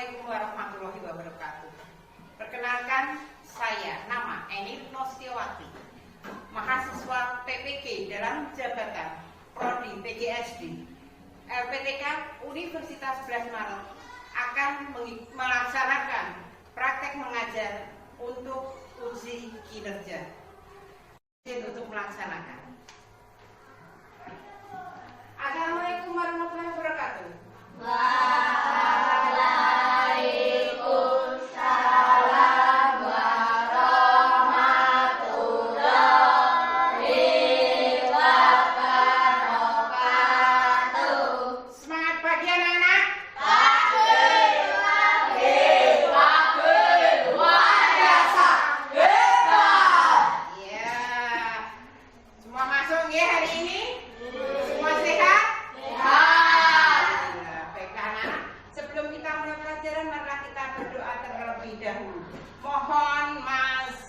Assalamualaikum warahmatullahi wabarakatuh. Perkenalkan, saya nama Eni Nostiawati, mahasiswa PPG dalam jabatan Prodi PGSD LPTK Universitas 11 Maret akan melaksanakan praktek mengajar untuk uji kinerja. Untuk melaksanakan. Assalamualaikum warahmatullahi wabarakatuh. Waalaikumsalam warahmatullahi wabarakatuh. Semangat pagi anak-anak. Ya, semua masuk ya hari ini. Semua sehat? Sehat. Ya, baiklah anak-anak. Sebelum kita mulai pelajaran, mari kita berdoa terlebih dahulu. Mohon Mas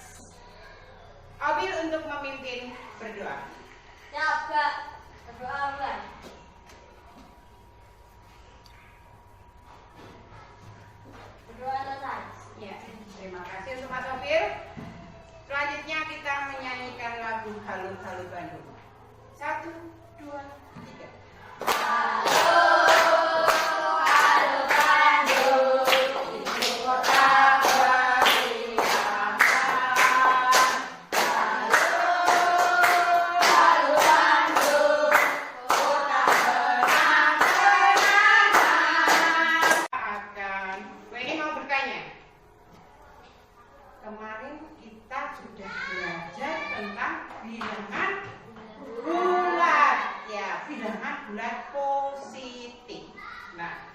Abil untuk memimpin berdoa. Coba berdoa Mbak. Berdoa selesai. Ya, terima kasih untuk Mas Abil. Selanjutnya kita menyanyikan lagu Halu-Halu Bandung. 1, 2, 3. Kemarin kita sudah belajar tentang bilangan bulat, ya, bilangan bulat positif. Nah,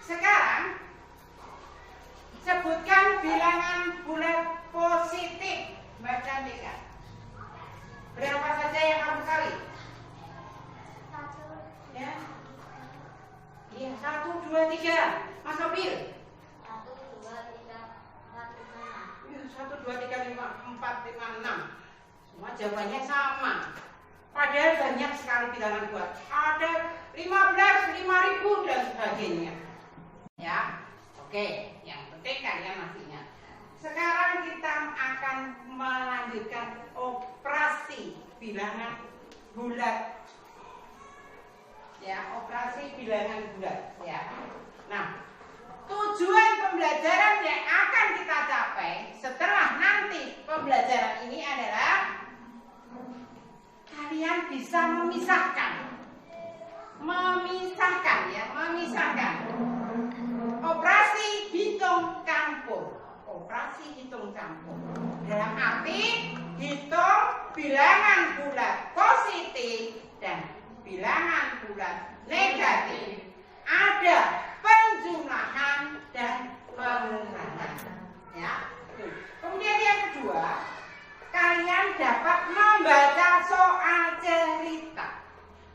sekarang sebutkan bilangan bulat positif, Mbak Cantika. Berapa saja yang kamu kali? Ya, iya, 1, 2, 3. Mas Sobil. 1, 2, 3, 4, 5, 6. Semua jawabannya sama. Padahal banyak sekali bilangan bulat. Ada 15, 5.000 dan sebagainya. Ya, oke. Yang penting kalian masih ingat. Sekarang kita akan melanjutkan operasi bilangan bulat. Ya, operasi bilangan bulat. Ya. Nah, tujuan pembelajaran yang akan kita capai setelah nanti pembelajaran ini adalah kalian bisa memisahkan ya, memisahkan operasi hitung campur. Operasi hitung campur dalam arti hitung bilangan bulat positif dan bilangan bulat negatif. Ada penjumlahan dan pengurangan, ya. Kemudian yang kedua, kalian dapat membaca soal cerita.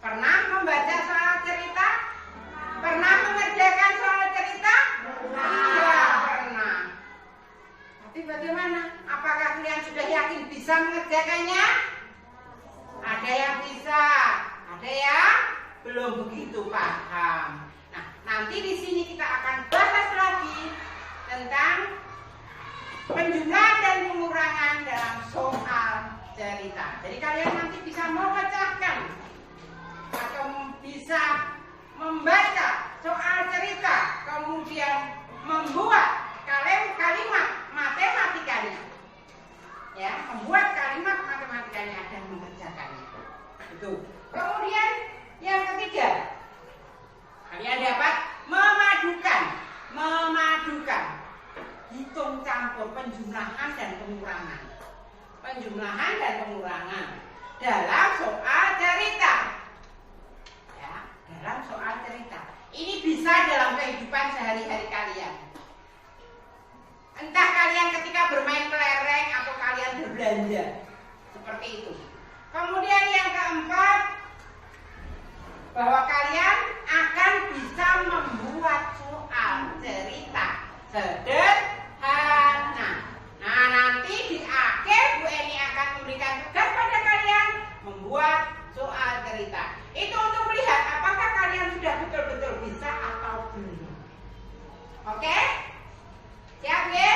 Pernah membaca soal cerita? Pernah mengerjakan soal cerita? Tidak pernah. Tapi bagaimana? Apakah kalian sudah yakin bisa mengerjakannya? Ada yang bisa, ada yang belum begitu paham. Nanti di sini kita akan bahas lagi tentang penjumlahan dan pengurangan dalam soal cerita. Jadi kalian nanti bisa memecahkan atau bisa membaca soal cerita, kemudian membuat kalimat matematikanya. Ya, membuat kalimat matematikanya dan mengerjakannya. Itu. Kemudian yang ketiga, kalian dapat memadukan hitung campur penjumlahan dan pengurangan. Penjumlahan dan pengurangan dalam soal cerita. Ya, dalam soal cerita. Ini bisa dalam kehidupan sehari-hari kalian. Entah kalian ketika bermain kelereng atau kalian berbelanja. Seperti itu. Kemudian yang keempat, bahwa kalian akan bisa membuat soal cerita sederhana. Nah, nanti di akhir Bu Eni akan memberikan tugas pada kalian membuat soal cerita. Itu untuk melihat apakah kalian sudah betul-betul bisa atau belum. Oke? Siap ya?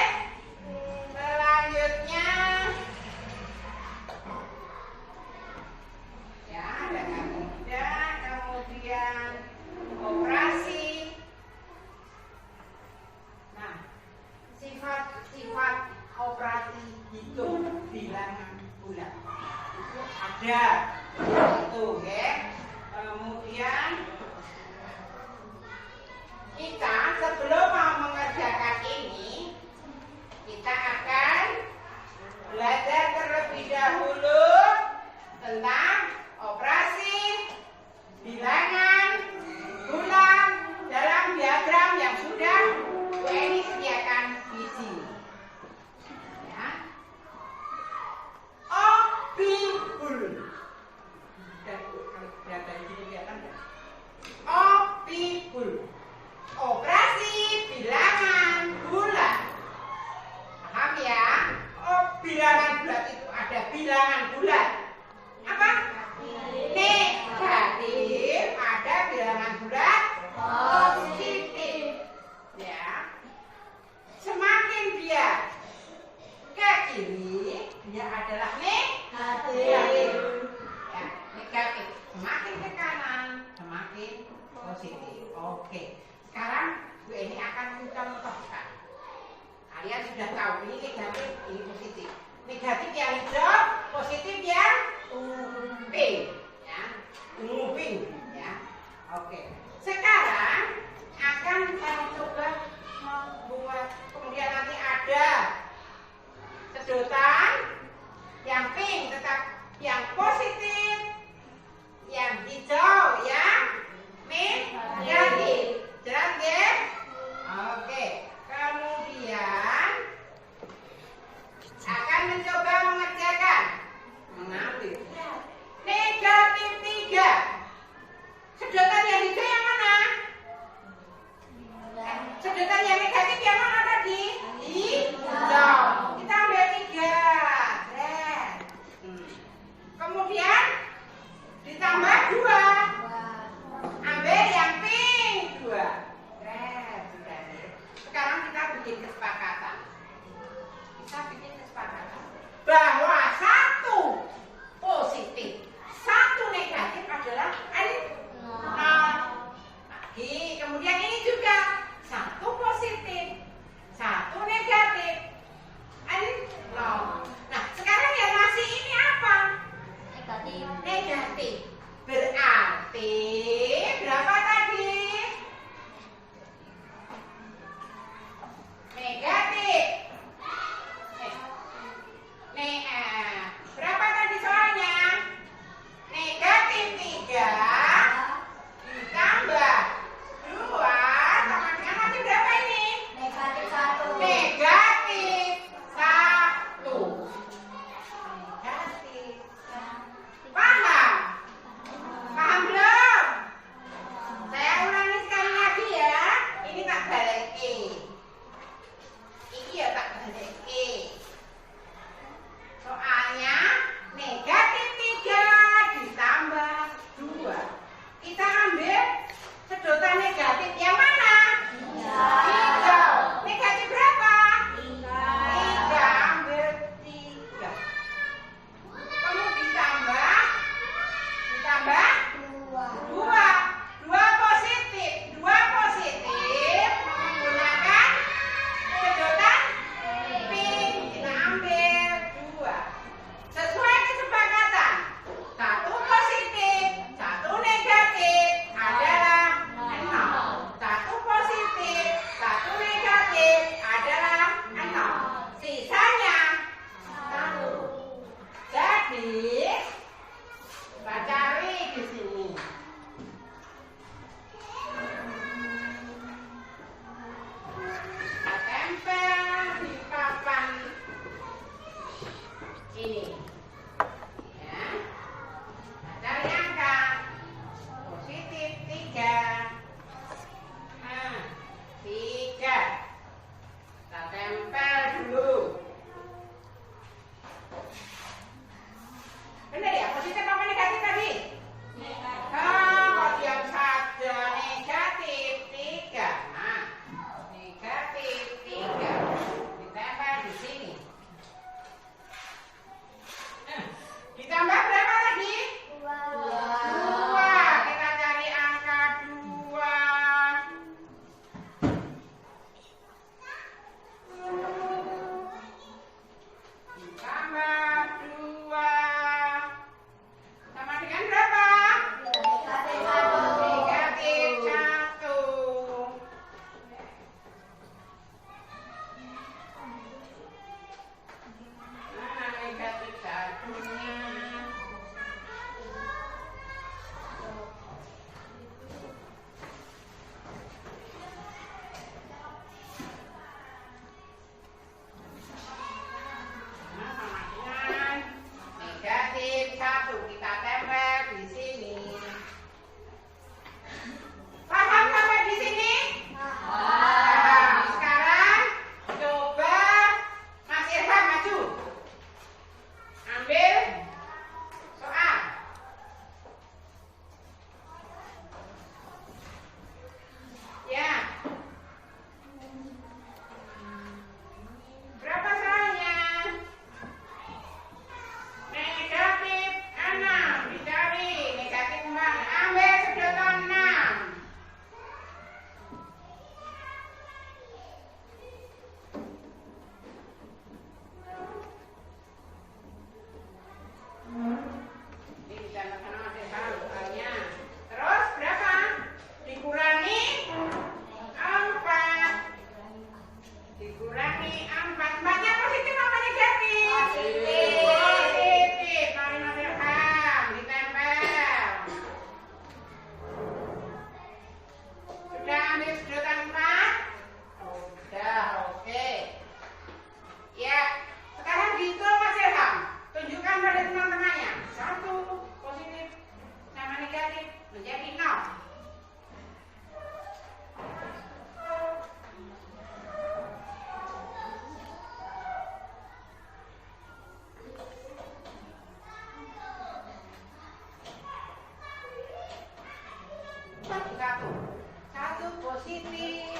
Selanjutnya ya, dengan mudah, kemudian operasi. Nah, sifat-sifat operasi hitung bilangan bulat itu ada itu ya. Kemudian kita sebelum mau mengerjakan ini, kita akan belajar terlebih dahulu tentang operasi bilangan bulat dalam diagram yang sudah Bu Eni sediakan di sini. Ya. Obibul. Obibul. Operasi bilangan bulat. Paham ya? Oh, bilangan bulat itu ada bilangan bulat. Apa? Negatif. Ada bilangan bulat positif. Ya. Semakin dia ke kiri, dia adalah negatif. Ya, negatif. Semakin ke kanan, semakin positif. Oke. Sekarang Bu Eni akan mencontohkan. Kalian sudah tahu ini negatif, ini positif. Negatif yang hijau, positif yang pink, ya, ungu pink, ya. Oke. Sekarang akan saya coba membuat, kemudian nanti ada sedotan yang pink tetap yang positif, yang hijau yang negatif. Jelas ya? Oke. Kemudian akan mencoba mengerjakan mengambil negatif 3. Sedotan yang hijau yang mana? Sedotan yang negatif yang mana tadi? Hijau. Kita ambil 3. Kemudian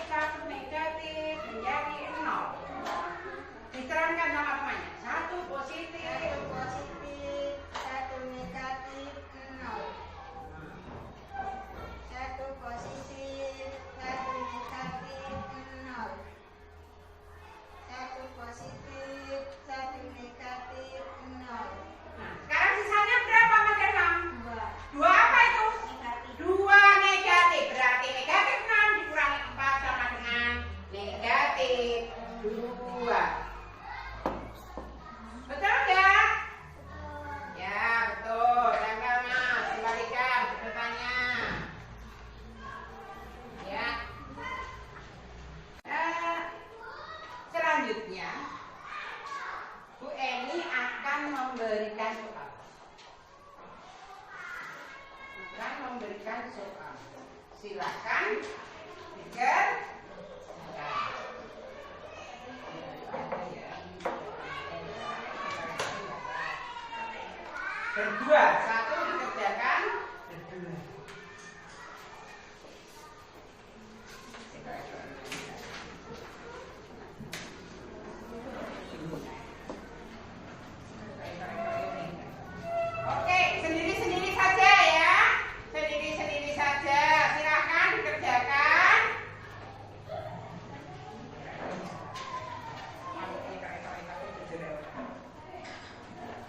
satu negatif menjadi 0. Diterangkan sama temannya. Satu positif, satu negatif, 0. Satu positif, satu negatif, 0. Satu positif, satu negatif, 0. Nah, sekarang sisanya berapa Mas Herman? 2. 2 apa itu? Negatif. 2 negatif. Berarti negatif 6 dikurangi 4 sama dengan negatif 2. Betul enggak? Ya, betul. Tempel Mas, kembalikan sedotannya. Ya. Selanjutnya, Bu Eni akan memberikan soal. Silakan dikerjakan. Berdua, satu dikerjakan, berdua. Oke, sendiri-sendiri saja ya. Sendiri-sendiri saja. Silakan dikerjakan.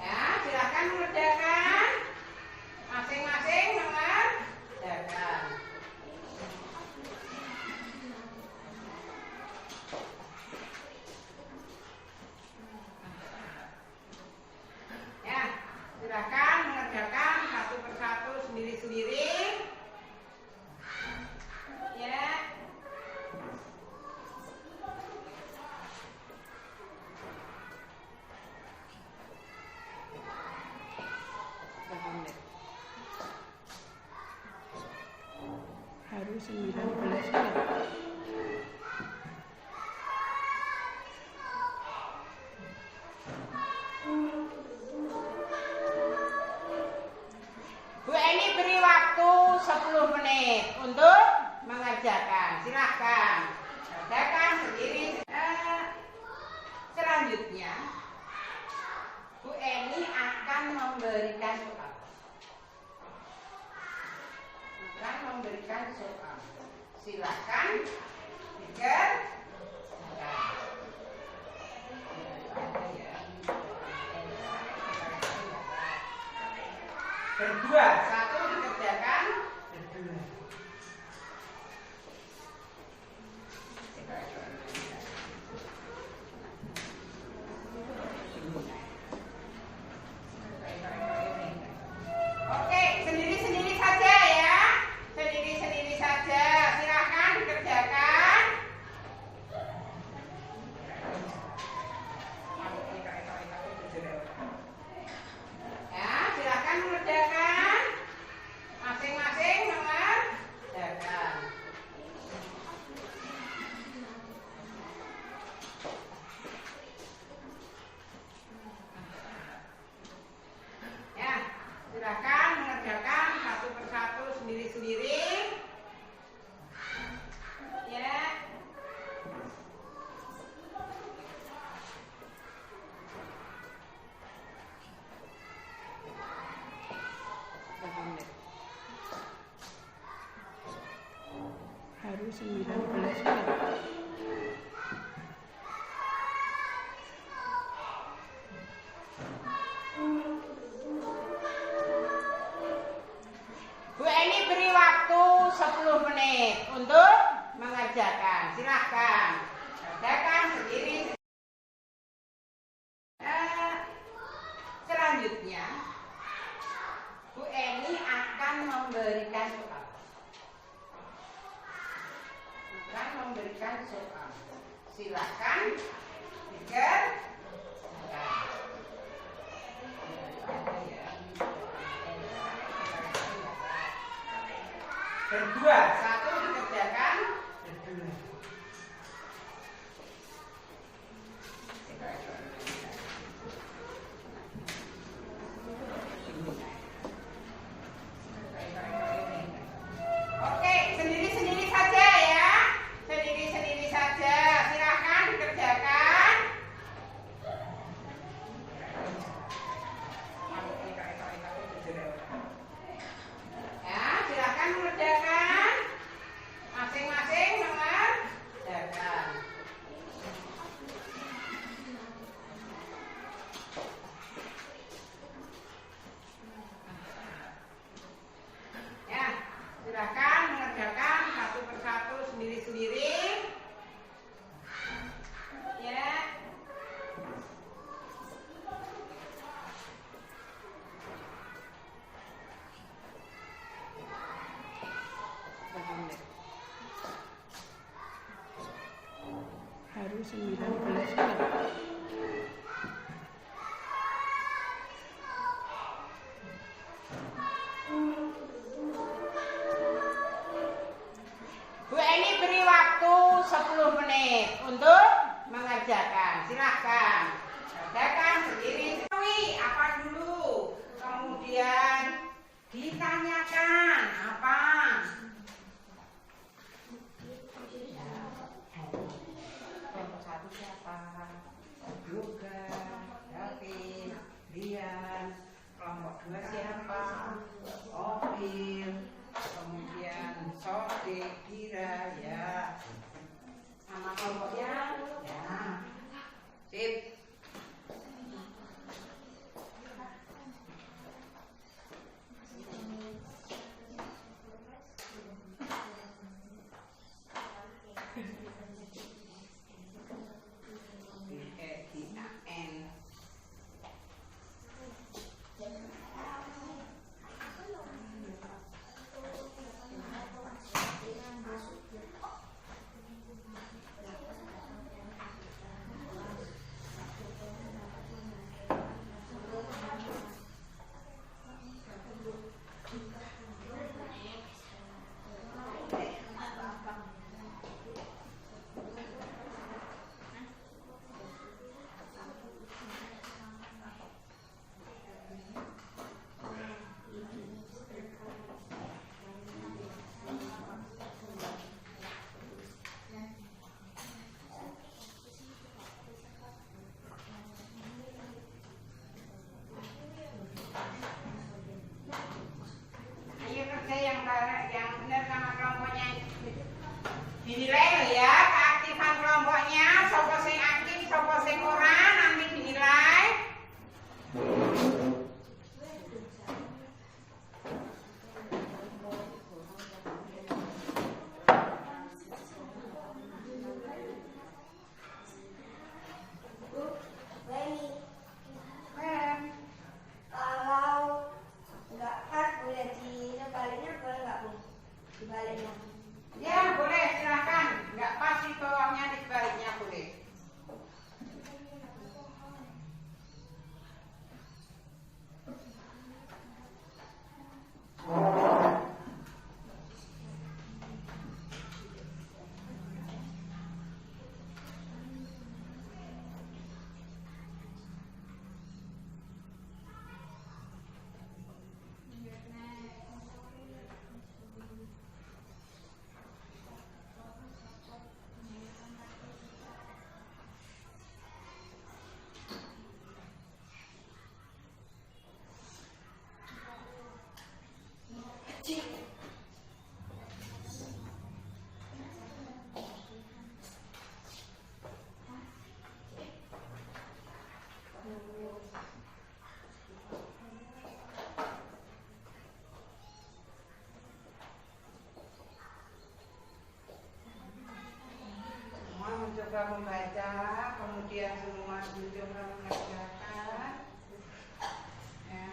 Ya, silakan mengerjakan. Masing-masing mengerjakan. Ya, silakan mengerjakan satu persatu sendiri-sendiri. Ya. Harus 19 menit. Bu Eni beri waktu 10 menit untuk mengerjakan. Silakan kerjakan sendiri. Selanjutnya, Bu Eni akan memberikan soal. Silakan dikerjakan. Berdua, satu dikerjakan, berdua. Oke, sendiri-sendiri saja ya. Sendiri-sendiri saja. Silakan dikerjakan. Ya, silakan mengerjakan. Masing-masing mengerjakan. Ya, silakan mengerjakan satu persatu sendiri-sendiri. Ya. Harus 19 menit. Bu Eni beri waktu 10 menit untuk mengerjakan. Silakan kerjakan sendiri. Selanjutnya, Bu Eni akan memberikan soal. Silakan dikerjakan. Berdua, satu dikerjakan, berdua. Oke, sendiri-sendiri saja ya. Sendiri baru 19 menit. Bu Eni beri waktu 10 menit untuk mengerjakan. Silakan. Kerjakan sendiri. Apa dulu? Kemudian ditanyakan apa? Kelompok 1 siapa? Yoga, David, Lian. Kelompok 2 siapa? Opil. Kemudian Sodik, Dira, ya. Sama kelompoknya? Ya. Sip. Yang benar sama kelompoknya dinilai loh ya, keaktifan kelompoknya, sopo sing aktif, sopo sing ora, nanti dinilai. Ya boleh, silakan. Nggak pas di bawahnya, di baliknya boleh. Mencoba membaca, kemudian semua mencoba mengerjakan. Ya.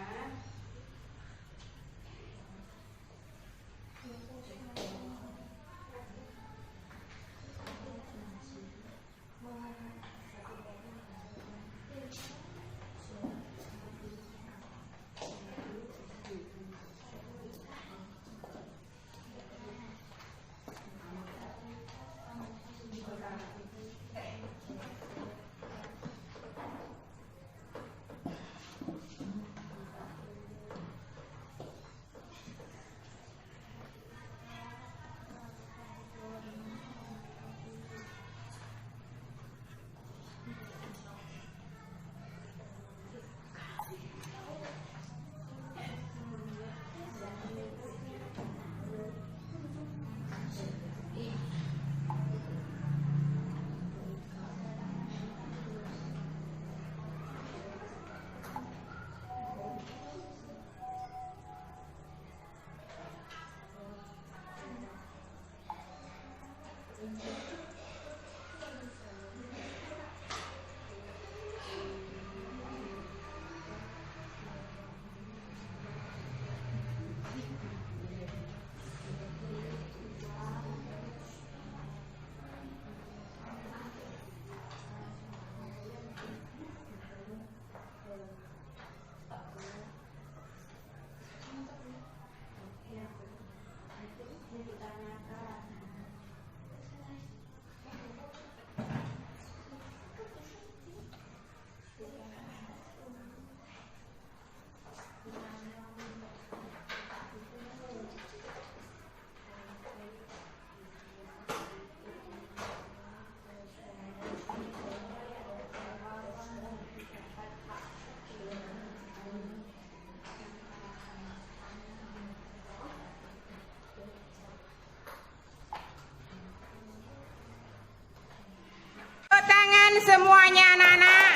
tangan semuanya anak-anak.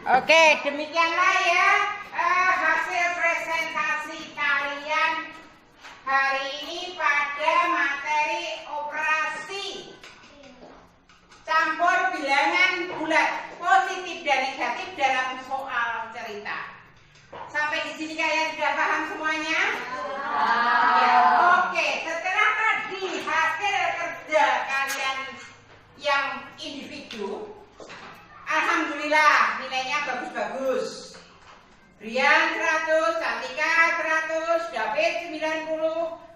Oke, demikianlah ya hasil presentasi kalian hari ini pada materi operasi campur bilangan bulat positif dan negatif dalam soal cerita. Sampai di sini kalian sudah paham semuanya? Ya, oke. Setelah tadi hasil kerja kalian yang individu, alhamdulillah nilainya bagus-bagus. Brian 100, Santika 100, David 90,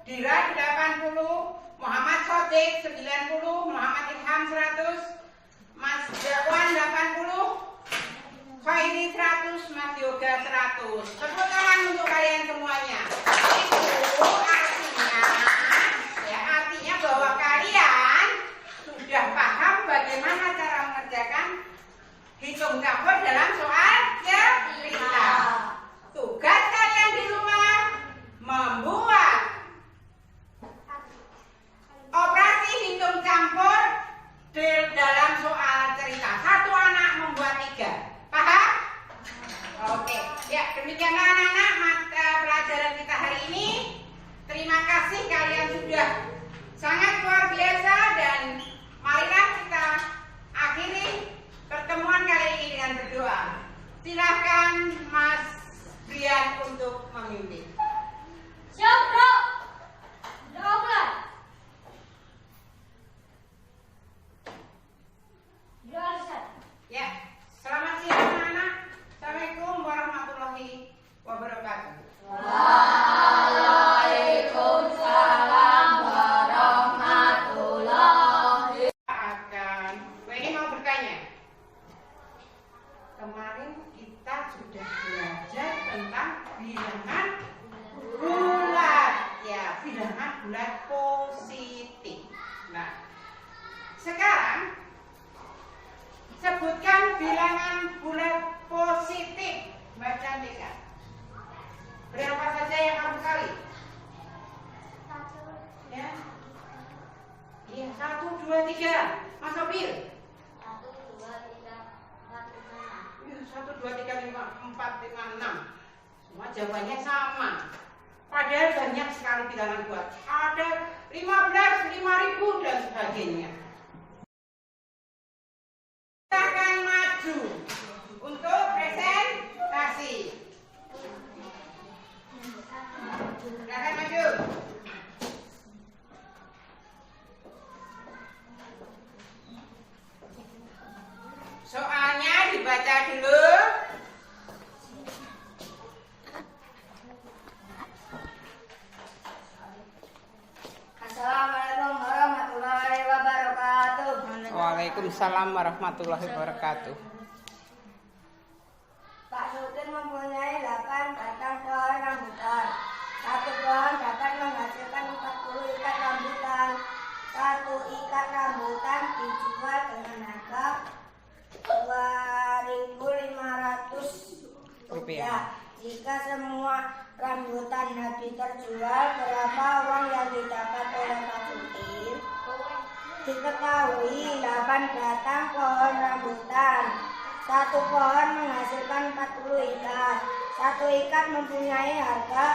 Dira 80, Muhammad Sodik 90, Muhammad Ilham 100, Mas Jawan 80, Fairi 100, Mas Yoga 100. Tepuk tangan untuk kalian semuanya. Itu artinya bahwa kalian sudah paham bagaimana cara mengerjakan hitung campur dalam soal cerita. Tugas kalian di rumah membuat operasi hitung campur dalam soal cerita. Satu anak membuat 3. Paham? Oke. Ya, demikianlah anak-anak mata pelajaran kita hari ini. Terima kasih kalian sudah sangat luar biasa dan marilah kita akhiri pertemuan kali ini dengan berdoa. Silahkan Mas Brian untuk memimpin. Siap, Bro. Doa. Ya, selamat siang anak-anak. Assalamualaikum warahmatullahi wabarakatuh. Waalaikumsalam warahmatullahi. Ini mau bertanya. Kemarin kita sudah belajar tentang bilangan bulat, ya, bilangan bulat positif. Nah, sekarang sebutkan bilangan bulat positif, Mbak Cantika. Berapa saja yang kamu kali? Ya. Iya, 1, 2, 3. Mas Sopir. 1, 2, 3, 5, 4, 5, 6. Semua jawabannya sama. Padahal banyak sekali bilangan bulat. Ada 15, 5.000 dan sebagainya. Kita akan maju untuk presentasi. Silakan maju. Soalnya dibaca dulu. Assalamualaikum warahmatullahi wabarakatuh. Waalaikumsalam warahmatullahi wabarakatuh. Pak Sudin mempunyai 8 batang pohon rambutan. Satu pohon dapat menghasilkan 40 ikat rambutan. Satu ikat rambutan dijual dengan harga Rp2.500. Jika semua rambutan habis terjual, berapa uang yang didapat oleh Pak Sudin? Diketahui 8 batang pohon rambutan. Satu pohon menghasilkan 40 ikat. Satu ikat mempunyai harga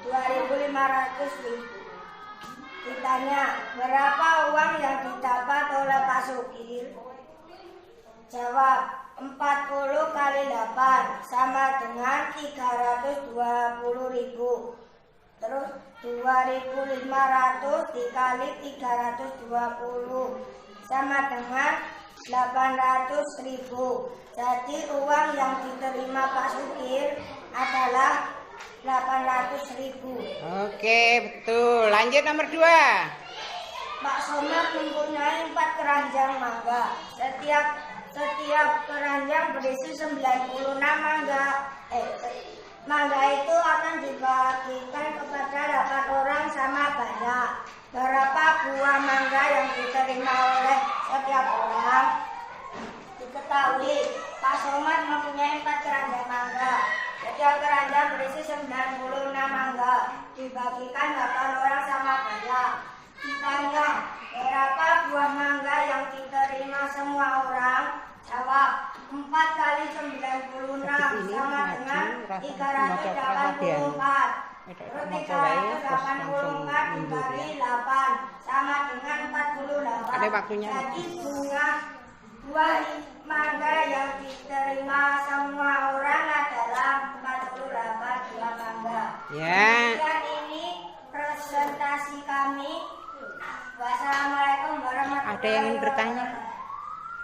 Rp2.500. Ditanya, berapa uang yang didapat oleh Pak Sudin? Jawab, 40 kali 8 sama dengan 320.000. Terus 2.500 dikali 320 sama dengan 800.000. Jadi uang yang diterima Pak Sudin adalah 800.000. Oke, betul. Lanjut nomor 2. Pak Somad mempunyai 4 keranjang mangga. Setiap keranjang berisi 96 mangga. Mangga itu akan dibagikan kepada 8 orang sama banyak. Berapa buah mangga yang diterima oleh setiap orang? Diketahui, Pak Somad mempunyai 4 keranjang mangga. Setiap keranjang berisi 96 mangga. Dibagikan 8 orang sama banyak. 384. Roti 384 dibagi 8 sama dengan 48. Ada waktunya. Jadi bunga buah mangga yang diterima semua orang adalah 48 buah mangga. Ya. Kemudian ini presentasi kami. Wassalamualaikum warahmatullahi wabarakatuh. Ada yang ingin bertanya?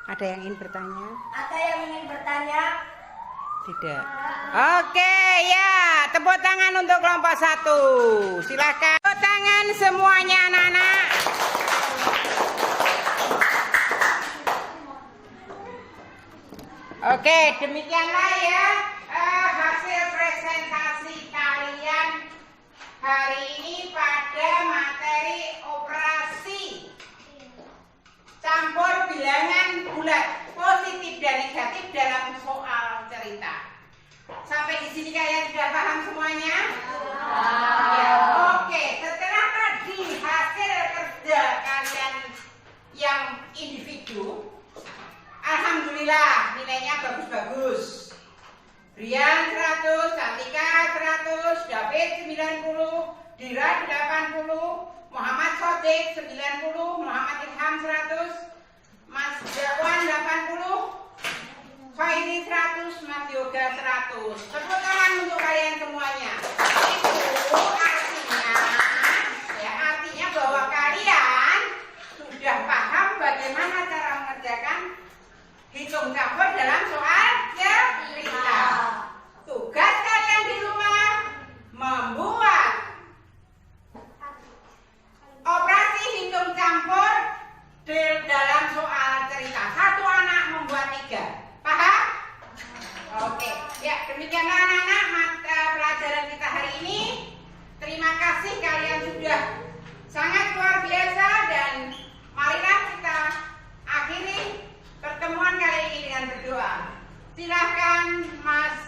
Ada yang ingin bertanya? Ada yang ingin bertanya? Tidak. Oke, ya. Tepuk tangan untuk kelompok 1. Silakan. Tepuk tangan semuanya anak-anak. Oke, demikianlah ya hasil presentasi kalian hari ini pada materi operasi campur bilangan bulat positif dan negatif dalam soal cerita. Sampai di sini kalian sudah paham semuanya? Ya, oke. Setelah tadi hasil kerja kalian yang individu, alhamdulillah nilainya bagus-bagus. Brian 100, Santika 100, David 90, Dira 80, Muhammad Sodik 90, Muhammad Ilham 100, Mas Jawan 80, Khairi 100, Mas Yoga 100. Tepuk tangan untuk kalian semuanya. Itu artinya bahwa kalian sudah paham bagaimana cara mengerjakan hitung campur dalam soal cerita. Tugas kalian di rumah membuat operasi hitung campur dalam soal cerita. Satu anak membuat 3. Paham? Oke. Ya, demikianlah anak-anak mata pelajaran kita hari ini. Terima kasih kalian sudah sangat luar biasa dan marilah kita akhiri pertemuan kali ini dengan berdoa. Silakan Mas